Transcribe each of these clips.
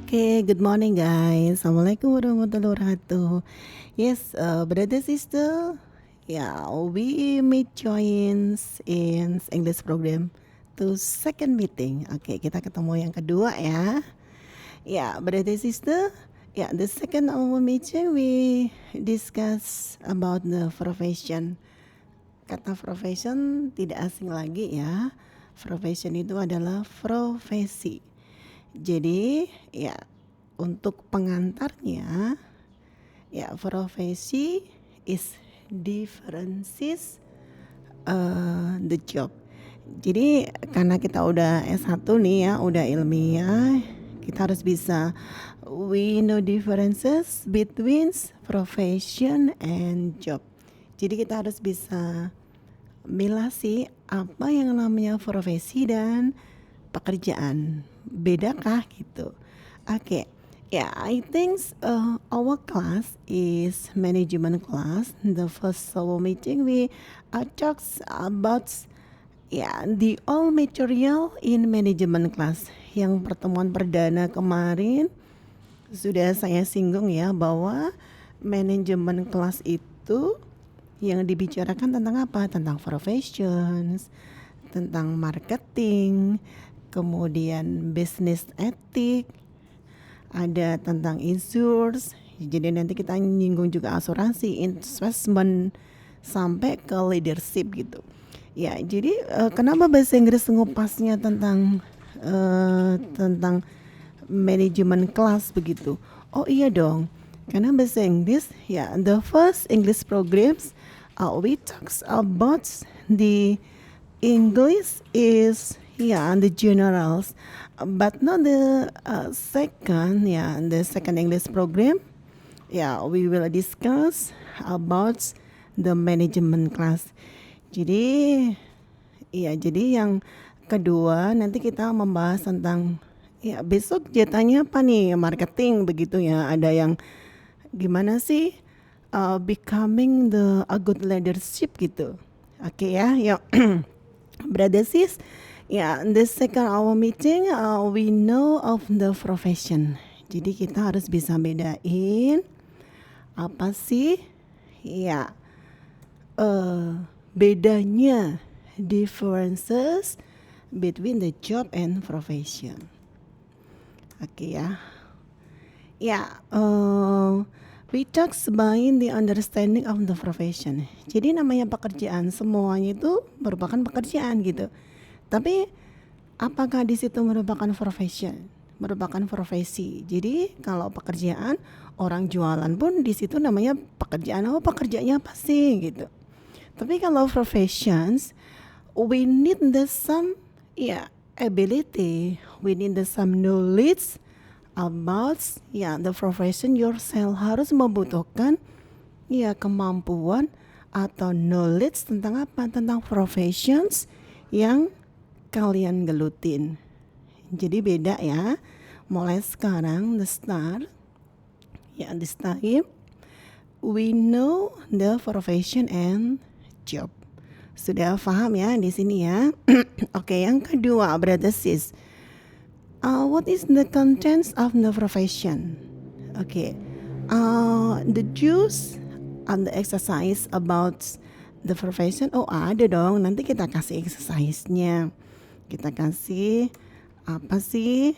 Okay, good morning guys. Assalamualaikum warahmatullahi wabarakatuh. Yes, brother sister, yeah, we meet joins in English program to second meeting. Okay, kita ketemu yang kedua ya. Yeah, brother sister, yeah, the second our meeting we discuss about the profession. Kata profession tidak asing lagi ya. Profession itu adalah profesi. Jadi ya untuk pengantarnya ya profesi is differences the job. Jadi karena kita udah S1 nih ya, udah ilmiah, kita harus bisa we know differences between profession and job. Jadi kita harus bisa milah sih apa yang namanya profesi dan pekerjaan. Bedakah gitu? Okay. Yeah, I think our class is management class. The first our meeting we talks about the all material in management class. Yang pertemuan perdana kemarin sudah saya singgung ya bahwa manajemen kelas itu yang dibicarakan tentang apa? Tentang professions, tentang marketing, kemudian business etik, ada tentang insurance. Jadi nanti kita nyinggung juga asuransi, investment, sampai ke leadership gitu. Ya, jadi kenapa bahasa Inggris ngupasnya tentang manajemen kelas begitu? Oh iya dong, karena bahasa Inggris ya the first English programs we talks about the English is the generals, but not the the second English program. We will discuss about the management class. Jadi yang kedua nanti kita membahas tentang besok jatahnya apa nih, marketing begitu ya. Ada yang gimana sih becoming a good leadership gitu. Oke ya, yuk. Brother sis, the second our meeting we know of the profession. Jadi kita harus bisa bedain apa sih bedanya, differences between the job and profession. Oke ya. We talk about the understanding of the profession. Jadi namanya pekerjaan, semuanya itu merupakan pekerjaan gitu. Tapi apakah di situ merupakan profession? Merupakan profesi. Jadi kalau pekerjaan, orang jualan pun di situ namanya pekerjaan. Oh, pekerjaannya apa sih gitu. Tapi kalau professions, we need some ability, we need some knowledge about the profession yourself. Harus membutuhkan kemampuan atau knowledge tentang apa? Tentang professions yang kalian gelutin. Jadi beda ya. Mulai sekarang this time we know the profession and job. Sudah paham ya di sini ya. Oke, yang kedua brother sis, what is the contents of the profession? Okay, the juice and the exercise about the profession. Oh ada dong, nanti kita kasih exercise-nya. Kita kasih apa sih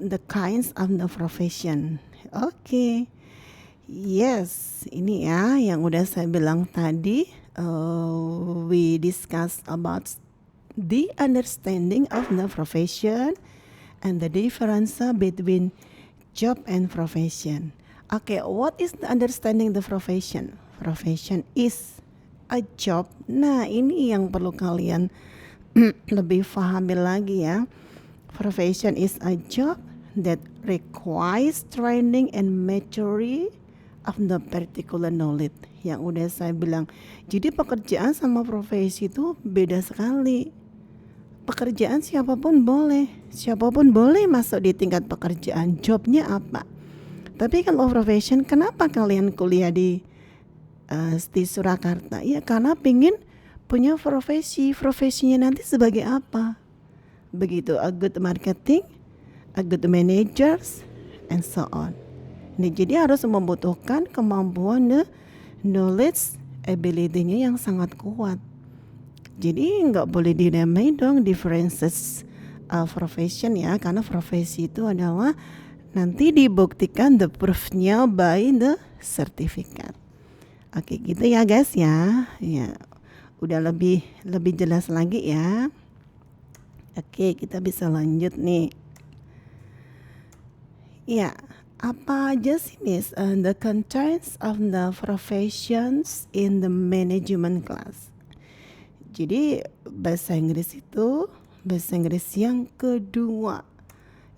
the kinds of the profession. Okay. Yes, ini ya yang udah saya bilang tadi. We discuss about the understanding of the profession and the difference between job and profession. Okay, what is the understanding the profession? Profession is a job. Nah, ini yang perlu kalian lebih pahami lagi ya. Profession is a job that requires training and maturity of the particular knowledge. Yang udah saya bilang. Jadi pekerjaan sama profesi itu beda sekali. Pekerjaan siapapun boleh masuk di tingkat pekerjaan. Jobnya apa? Tapi kalau profession, kenapa kalian kuliah di Surakarta? Ya karena pingin punya profesinya nanti sebagai apa? Begitu, a good marketing, a good managers, and so on. Nih, jadi harus membutuhkan kemampuan knowledge ability-nya yang sangat kuat. Jadi nggak boleh diremehin dong differences profession ya, karena profesi itu adalah nanti dibuktikan the proof-nya by the certificate. Oke, gitu ya guys ya. Ya, udah lebih jelas lagi ya. Oke, kita bisa lanjut nih. Ya, apa aja sih Miss the contents of the professions in the management class? Jadi bahasa Inggris itu bahasa Inggris yang kedua.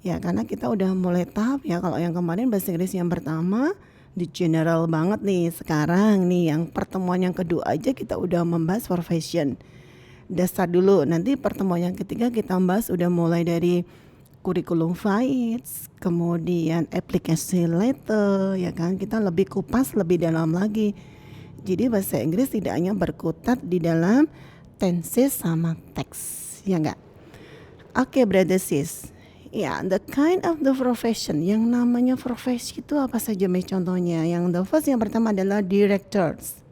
Ya, karena kita udah mulai tahap ya. Kalau yang kemarin bahasa Inggris yang pertama di general banget nih. Sekarang nih yang pertemuan yang kedua aja kita udah membahas profession. Dasar dulu. Nanti pertemuan yang ketiga kita bahas udah mulai dari kurikulum fights, kemudian application letter, ya kan, kita lebih kupas lebih dalam lagi. Jadi bahasa Inggris tidak hanya berkutat di dalam tenses sama teks, ya enggak? Oke, brother sis. Ya, the kind of the profession, yang namanya profesi itu apa saja nih contohnya? Yang the first yang pertama adalah directors.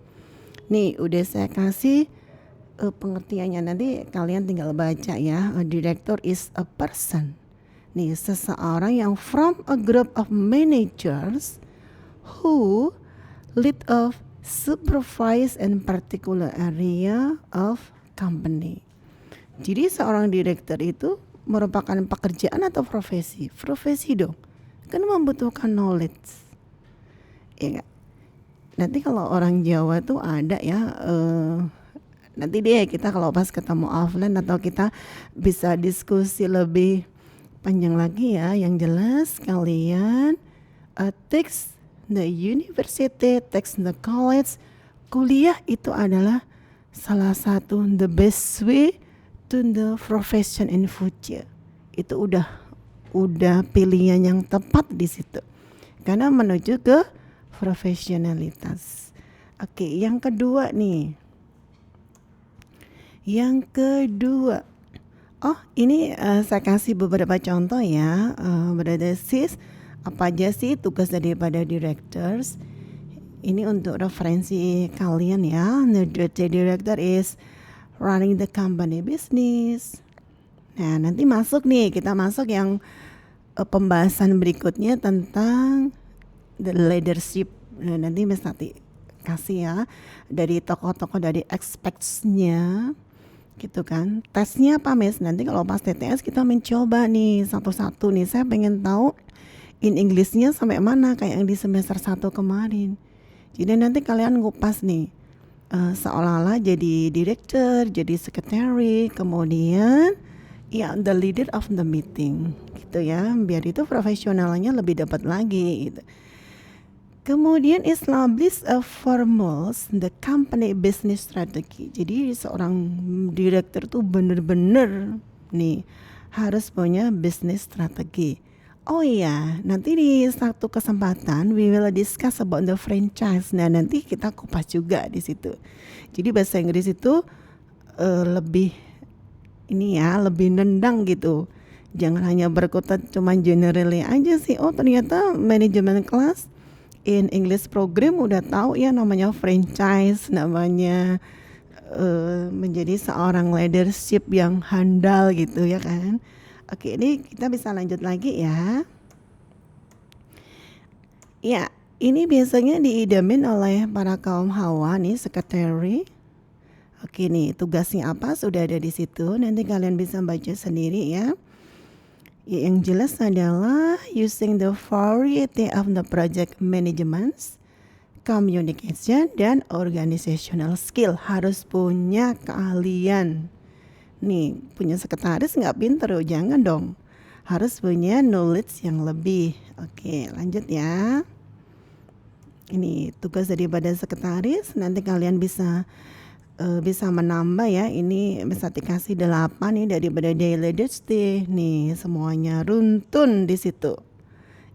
Nih, udah saya kasih pengertiannya, nanti kalian tinggal baca ya. A director is a person. Nih, seseorang yang from a group of managers who lead of supervise in particular area of company. Jadi seorang direktur itu merupakan pekerjaan atau profesi? Profesi dong. Kan membutuhkan knowledge. Ya gak? Nanti kalau orang Jawa tuh ada ya, nanti deh kita kalau pas ketemu offline atau kita bisa diskusi lebih panjang lagi ya. Yang jelas kalian takes the university, takes the college, kuliah itu adalah salah satu the best way to the profession in future. Itu udah pilihan yang tepat di situ. Karena menuju ke profesionalitas. Oke, yang kedua nih. Yang kedua. Oh, ini saya kasih beberapa contoh ya, brother sis. Apa aja sih tugas daripada directors? Ini untuk referensi kalian ya. The director is running the company business. Nah, nanti kita masuk yang pembahasan berikutnya tentang the leadership. Nah, nanti bisa kasih ya dari tokoh-tokoh dari aspects-nya. Gitu kan. Tesnya apa Miss? Nanti kalau pas TTS kita mencoba nih satu-satu nih. Saya pengen tahu in English-nya sampai mana kayak yang di semester 1 kemarin. Jadi nanti kalian ngupas nih seolah-olah jadi director, jadi secretary, kemudian ya the leader of the meeting gitu ya. Biar itu profesionalnya lebih dapat lagi gitu. Kemudian establish a formals the company business strategy. Jadi seorang direktur tuh bener-bener nih harus punya business strategi. Oh iya, nanti di satu kesempatan we will discuss about the franchise. Nah, nanti kita kupas juga di situ. Jadi bahasa Inggris itu lebih ini ya, lebih nendang gitu. Jangan hanya berkutat cuman generally aja sih. Oh, ternyata manajemen kelas in English program udah tahu ya namanya franchise, namanya menjadi seorang leadership yang handal gitu ya kan. Oke, ini kita bisa lanjut lagi ya. Ya, ini biasanya diidamin oleh para kaum hawa nih, secretary. Oke nih, tugasnya apa sudah ada di situ. Nanti kalian bisa baca sendiri ya. Yang jelas adalah using the variety of the project management, communication, dan organizational skill. Harus punya keahlian. Nih, punya sekretaris nggak pinter, jangan dong. Harus punya knowledge yang lebih. Oke, lanjut ya. Ini tugas daripada sekretaris. Nanti kalian bisa menambah ya. Ini bisa dikasih 8 nih daripada daily duty. Nih, semuanya runtun di situ.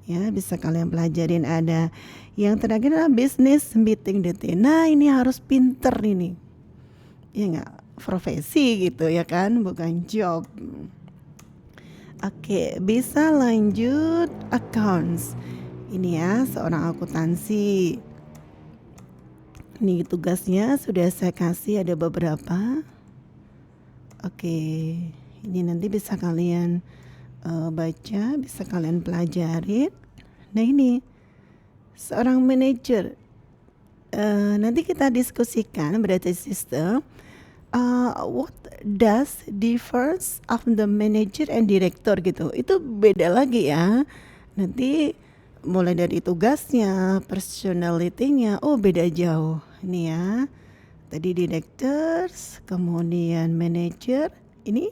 Ya, bisa kalian pelajarin. Ada yang terakhir adalah business meeting duty. Nah, ini harus pinter ini. Ya enggak? Profesi gitu ya kan, bukan job. Oke, bisa lanjut accounts. Ini ya, seorang akuntansi. Nih tugasnya sudah saya kasih ada beberapa. Oke, ini nanti bisa kalian baca, bisa kalian pelajarin. Nah ini, seorang manajer. Nanti kita diskusikan berarti sister. What does difference of the manager and director gitu? Itu beda lagi ya. Nanti mulai dari tugasnya, personality-nya, oh beda jauh. Ini ya. Tadi directors, kemudian manager. Ini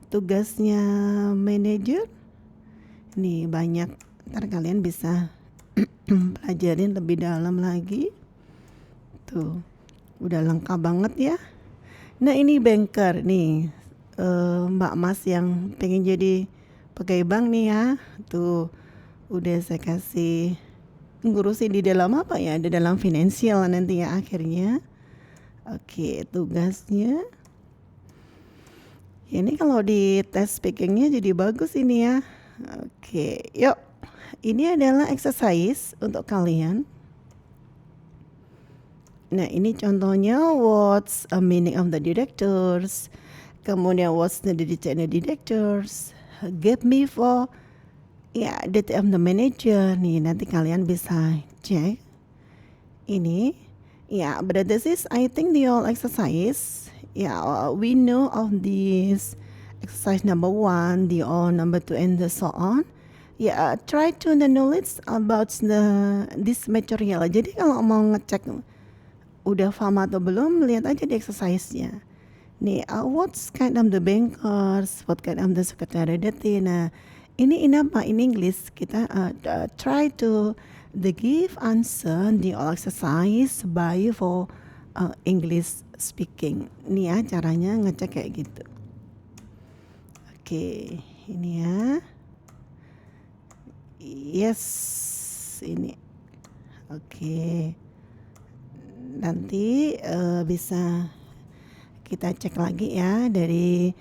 tugasnya manager. Nih banyak. Ntar kalian bisa pelajarin lebih dalam lagi. Tuh, udah lengkap banget ya. Nah ini banker nih, Mbak Mas yang pengen jadi pegawai bank nih ya. Tuh, udah saya kasih ngurusin di dalam apa ya? Di dalam finansial nanti ya akhirnya. Oke, tugasnya. Ini kalau di tes speakingnya jadi bagus ini ya. Oke, yuk. Ini adalah exercise untuk kalian. Nah ini contohnya what's a meaning of the directors. Kemudian what's the detail of the directors. Give me for ya detail of the manager. Nih nanti kalian bisa cek. Ini ya but this is I think the all exercise. Ya we know of this exercise number 1, the all number 2 and so on. Ya try to the knowledge about this material. Jadi kalau mau ngecek udah paham atau belum, lihat aja di exercise-nya. Nih, what's kind of the bankers, what kind of the secretary detail. Nah, ini apa? In English kita try to the give answer the all exercise by for English speaking. Nih ya caranya ngecek kayak gitu. Oke, ini ya. Yes, ini. Oke. Nanti bisa kita cek lagi ya dari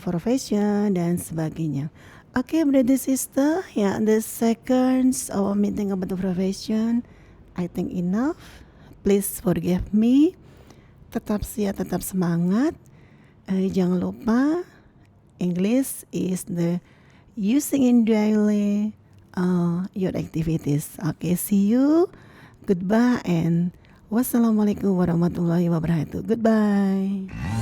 profession dan sebagainya. Oke, brother sister, ya the seconds our meeting about the profession, I think enough. Please forgive me. Tetap siap, tetap semangat. Jangan lupa English is the using in daily your activities. Okay, see you. Goodbye and wassalamualaikum warahmatullahi wabarakatuh. Goodbye.